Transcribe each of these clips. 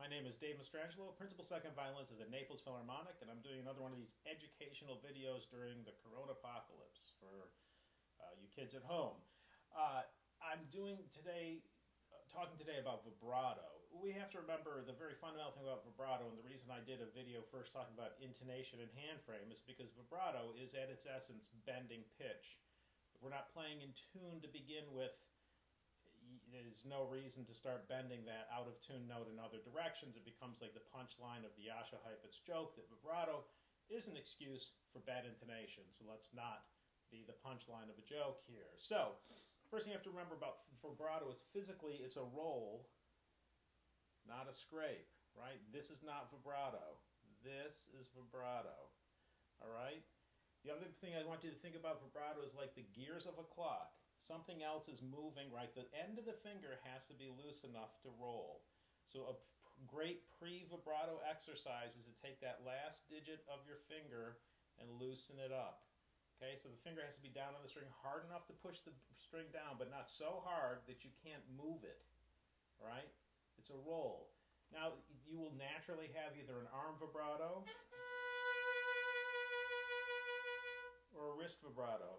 My name is Dave Mastrangelo, Principal Second Violinist of the Naples Philharmonic, and I'm doing another one of these educational videos during the Corona apocalypse for you kids at home. I'm doing today, talking today about vibrato. We have to remember the very fundamental thing about vibrato, and the reason I did a video first talking about intonation and hand frame is because vibrato is at its essence bending pitch. If we're not playing in tune to begin with, there's no reason to start bending that out of tune note in other directions. It becomes like the punchline of the Jascha Heifetz joke that vibrato is an excuse for bad intonation. So let's not be the punchline of a joke here. So first thing you have to remember about vibrato is physically it's a roll, not a scrape, right? This is not vibrato. This is vibrato, all right? The other thing I want you to think about vibrato is like the gears of a clock. Something else is moving, right? The end of the finger has to be loose enough to roll. So a great pre-vibrato exercise is to take that last digit of your finger and loosen it up. Okay, so the finger has to be down on the string hard enough to push the string down, but not so hard that you can't move it, right? It's a roll. Now, you will naturally have either an arm vibrato or a wrist vibrato.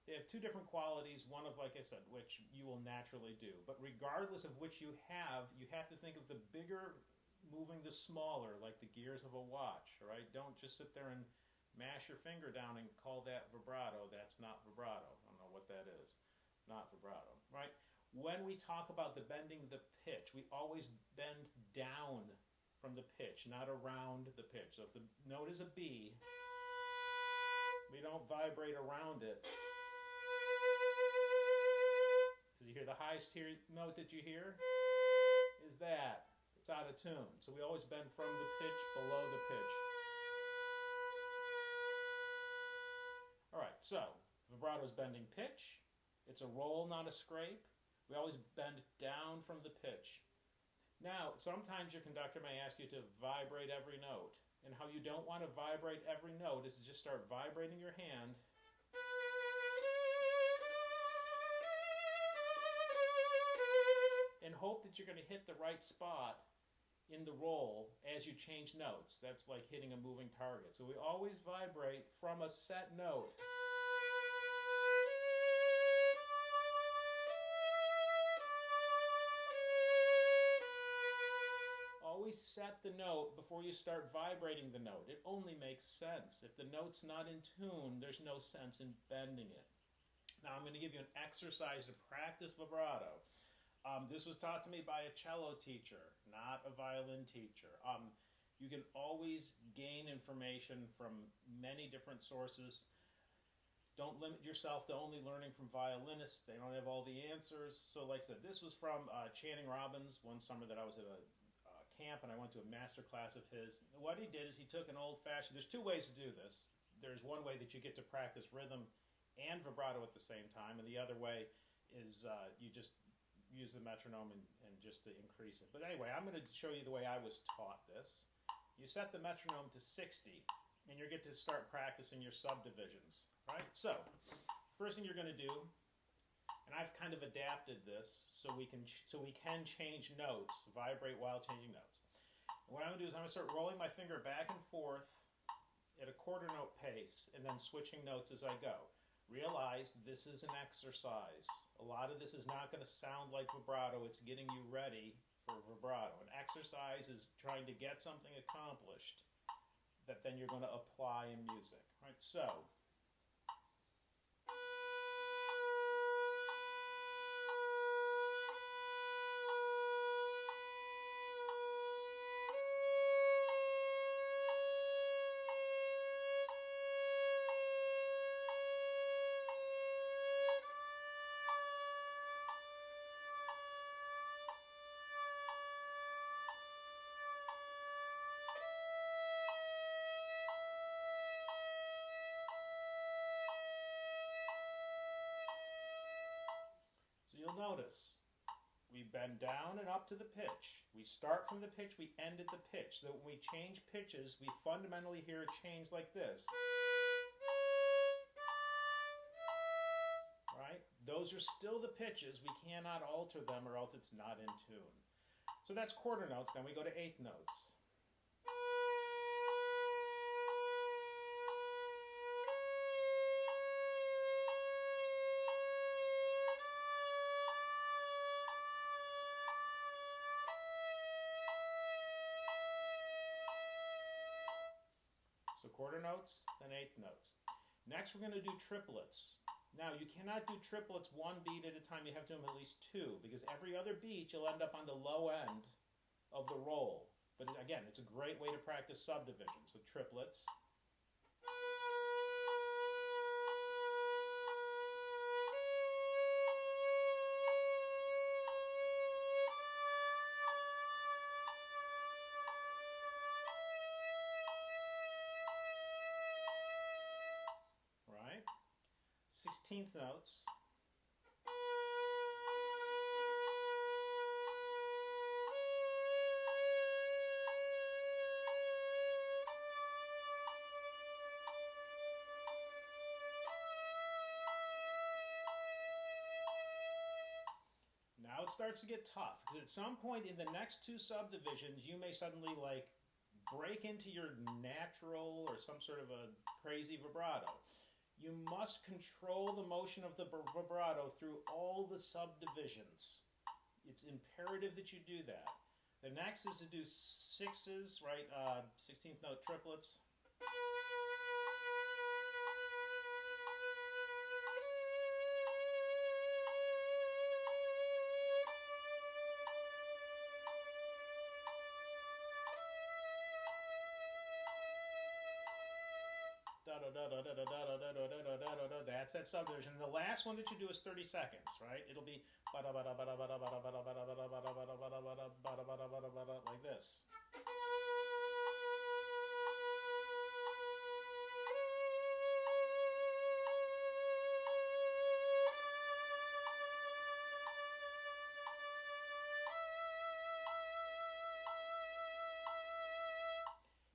They have two different qualities, one of, like I said, which you will naturally do. But regardless of which you have to think of the bigger moving the smaller, like the gears of a watch, all right? Don't just sit there and mash your finger down and call that vibrato. That's not vibrato. I don't know what that is. Not vibrato, right? When we talk about the bending the pitch, we always bend down from the pitch, not around the pitch. So if the note is a B, we don't vibrate around it. So you hear the highest note that you hear is that. It's out of tune. So we always bend from the pitch, below the pitch. All right, so vibrato is bending pitch. It's a roll, not a scrape. We always bend down from the pitch. Now, sometimes your conductor may ask you to vibrate every note. And how you don't want to vibrate every note is to just start vibrating your hand and hope that you're going to hit the right spot in the roll as you change notes. That's like hitting a moving target. So we always vibrate from a set note. Always set the note before you start vibrating the note. It only makes sense. If the note's not in tune, there's no sense in bending it. Now I'm going to give you an exercise to practice vibrato. This was taught to me by a cello teacher, not a violin teacher. You can always gain information from many different sources. Don't limit yourself to only learning from violinists. They don't have all the answers. So like I said, this was from Channing Robbins one summer that I was at a camp and I went to a master class of his. What he did is he took an old-fashioned, there's two ways to do this. There's one way that you get to practice rhythm and vibrato at the same time, and the other way is you just use the metronome and just to increase it. But anyway, I'm going to show you the way I was taught this. You set the metronome to 60, and you get to start practicing your subdivisions, right? So, first thing you're going to do, and I've kind of adapted this so we can change notes, vibrate while changing notes. And what I'm going to do is I'm going to start rolling my finger back and forth at a quarter note pace, and then switching notes as I go. Realize this is an exercise. A lot of this is not going to sound like vibrato. It's getting you ready for vibrato. An exercise is trying to get something accomplished that then you're going to apply in music. Right? So, you'll notice we bend down and up to the pitch. We start from the pitch, we end at the pitch. So when we change pitches, we fundamentally hear a change like this. Right? Those are still the pitches. We cannot alter them or else it's not in tune. So that's quarter notes. Then we go to eighth notes. So quarter notes, then eighth notes. Next we're going to do triplets. Now you cannot do triplets one beat at a time. You have to do them at least two, because every other beat you'll end up on the low end of the roll. But again, it's a great way to practice subdivision. So triplets. Right? 16th notes. Now it starts to get tough, because at some point in the next two subdivisions, you may suddenly like break into your natural or some sort of a crazy vibrato. You must control the motion of the vibrato through all the subdivisions. It's imperative that you do that. The next is to do sixes, right? 16th note triplets. That's that subdivision. And the last one that you do is 30 seconds, right? It'll be like this.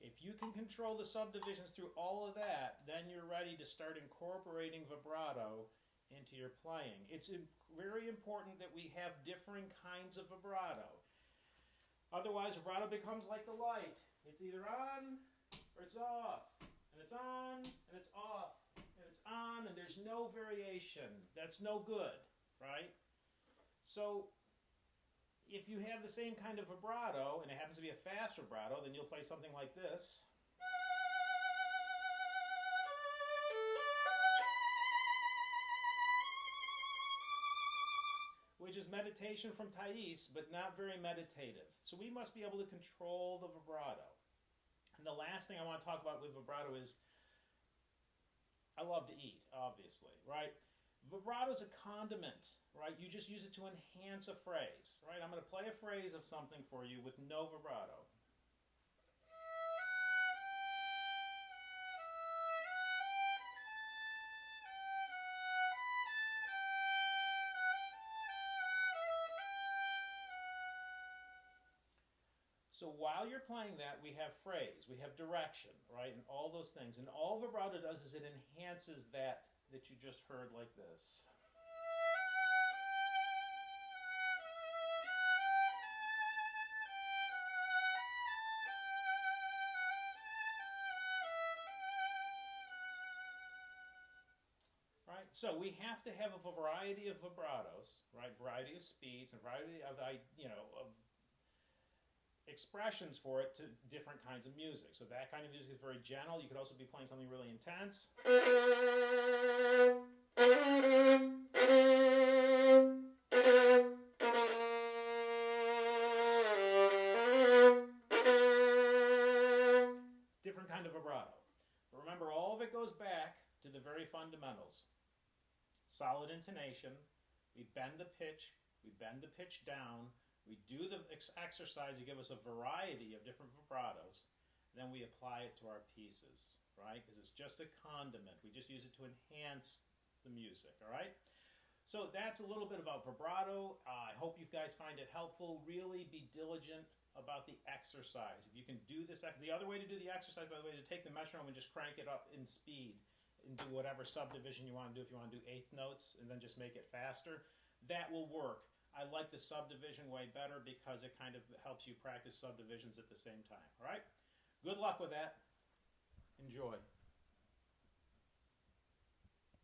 If you can control the subdivisions through all of that, then you're ready to start incorporating vibrato into your playing. It's very important that we have differing kinds of vibrato. Otherwise, vibrato becomes like the light. It's either on or it's off. And it's on and it's off. And it's on and there's no variation. That's no good, right? So if you have the same kind of vibrato, and it happens to be a fast vibrato, then you'll play something like this. Which is meditation from Thais, but not very meditative. So we must be able to control the vibrato. And the last thing I want to talk about with vibrato is, I love to eat, obviously, right? Vibrato is a condiment, right? You just use it to enhance a phrase, right? I'm going to play a phrase of something for you with no vibrato. So while you're playing that, we have phrase, we have direction, right? And all those things. And all vibrato does is it enhances that you just heard like this. Right? So we have to have a variety of vibratos, right? Variety of speeds, and variety of, of expressions for it to different kinds of music. So that kind of music is very gentle. You could also be playing something really intense. Different kind of vibrato. But remember, all of it goes back to the very fundamentals. Solid intonation. We bend the pitch. We bend the pitch down. We do the exercise to give us a variety of different vibratos. Then we apply it to our pieces, right? Because it's just a condiment. We just use it to enhance the music, all right? So that's a little bit about vibrato. I hope you guys find it helpful. Really be diligent about the exercise. If you can do this, the other way to do the exercise, by the way, is to take the metronome and just crank it up in speed and do whatever subdivision you want to do. If you want to do eighth notes and then just make it faster, that will work. I like the subdivision way better because it kind of helps you practice subdivisions at the same time. All right? Good luck with that. Enjoy.